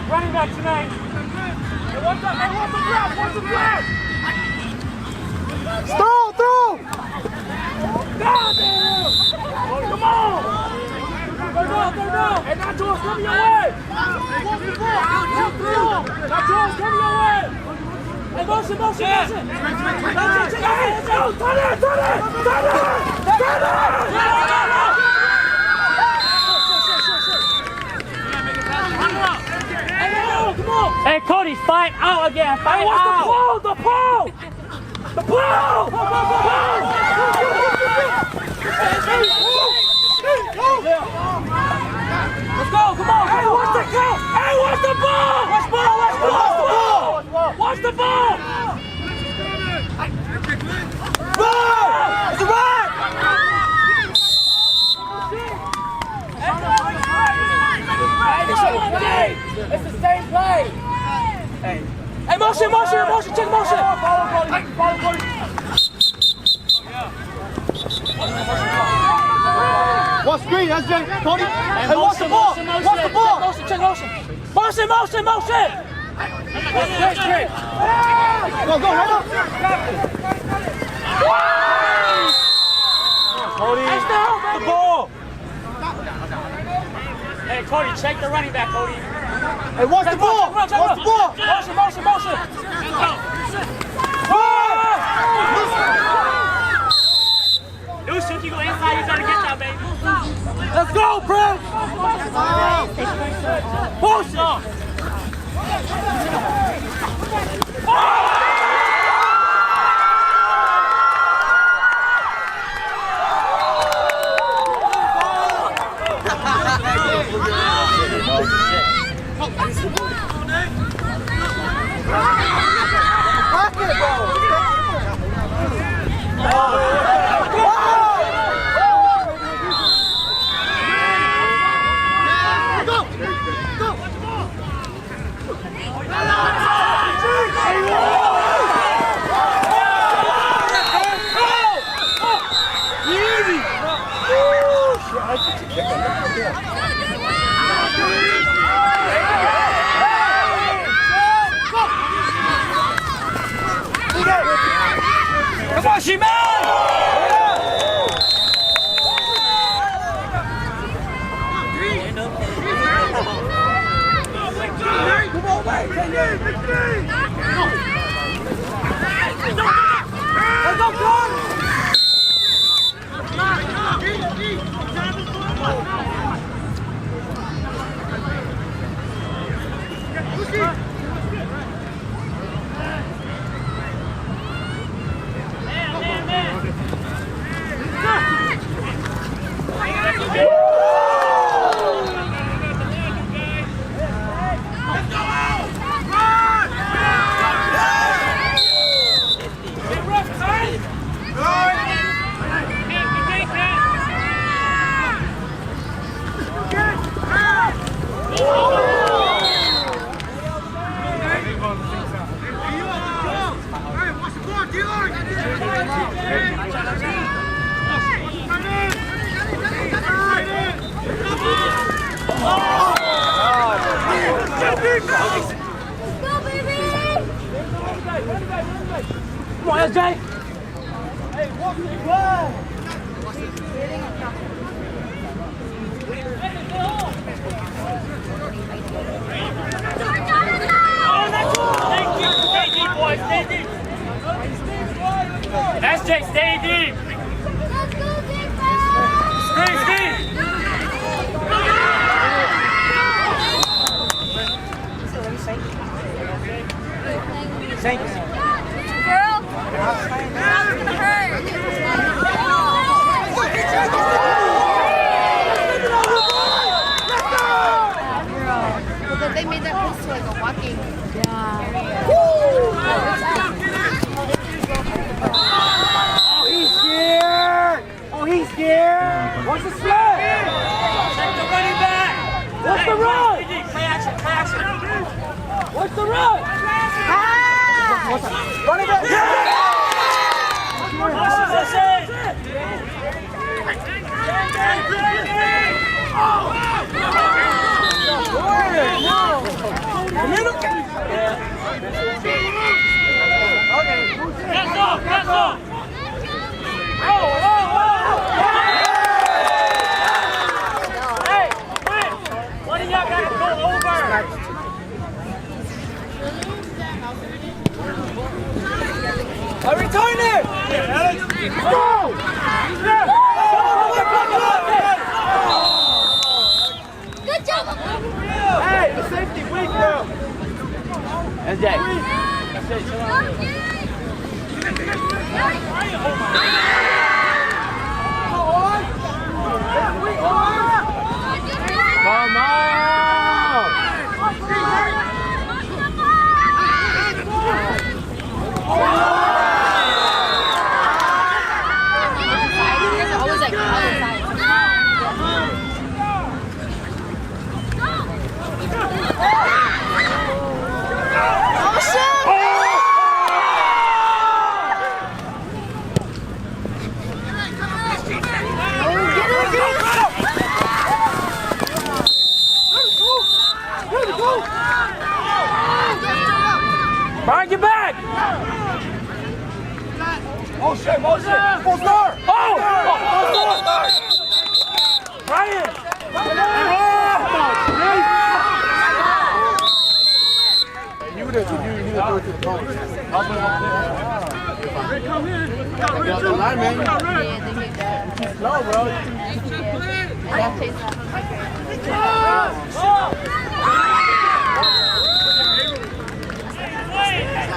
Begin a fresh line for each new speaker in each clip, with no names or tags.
Running back tonight. Hey, what's up? Hey, what's the grab? What's the grab?
Throw!
Down there! Come on! Go down! Hey, not George, come your way! Not George, come your way! Hey, motion! Come on! Hey, Cody, fight out again! Fight out! The pole! Let's go! Come on! Hey, what's the count? Hey, what's the ball? What's the ball? Run! It's a run! It's the same play. Hey, motion, check motion. Follow.
What's green? That's Jay. Cody. Hey, what's the ball?
Check motion. Motion. Straight.
Go, head up. Cody, the ball.
Hey, Cody, check the running back, Cody.
Hey, what's the ball?
Motion. Lucian, you go inside, you gotta get that, baby.
Let's go, Prince.
Motion. Come on, She-Man! SJ. Thank you. Stay deep, boys. Stay deep. SJ, stay deep. Screen, screen.
Girl, that's gonna hurt. But they made that place to like a walking area.
Oh, he's scared. Oh, he's scared. What's the split? Check the running back. What's the run? Play action, play action. What's the run? Running back. Yeah! That's it. Let's go, let's go. Hey, wait. What do y'all gotta go over? I return it! Go!
Good job.
Hey, the safety weak now.
SJ. Come
There's always like other sides. Oh shit!
Brian, get back!
Oh shit, oh shit. Full star.
Oh! Brian!
You would have throw it to the phone. Come here. Line, man. Slow, bro.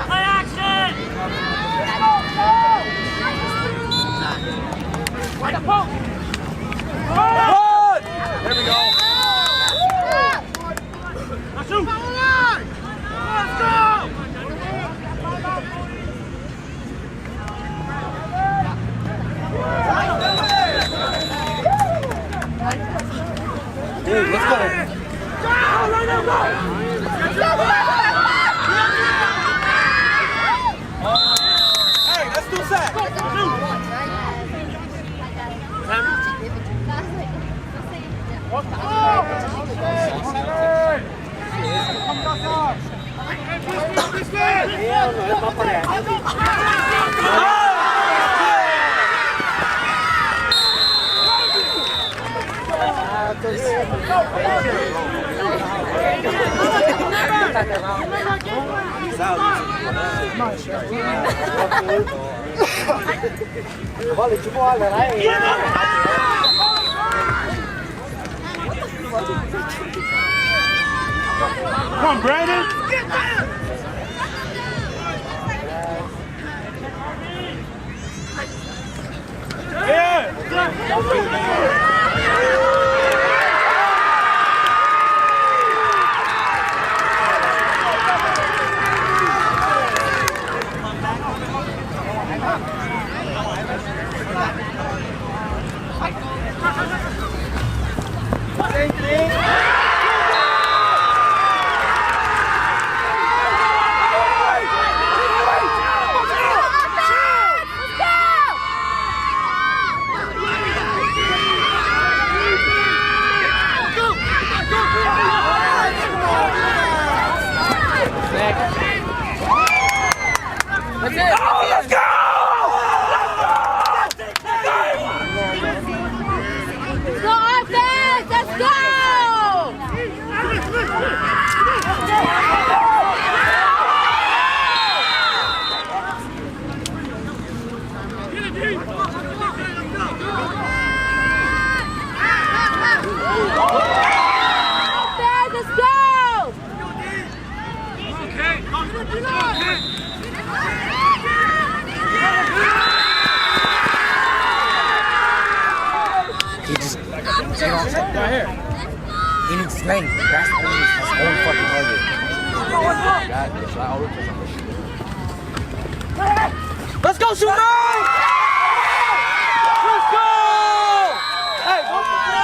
Play action!
There we go.
Let's shoot! Let's go!
Dude, let's go. Hey, let's do sack.
Come on, Brandon!
He needs length. That's the thing. His own fucking target.
Let's go, Shuman! Let's go! Hey, go for it!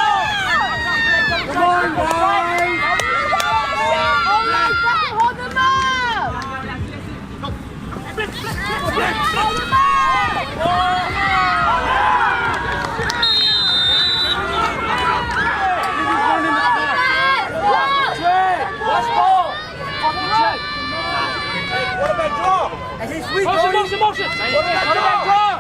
Come on, guys!
Hold them up! Hold them up!
What about draw? Motion, motion, motion! What about draw?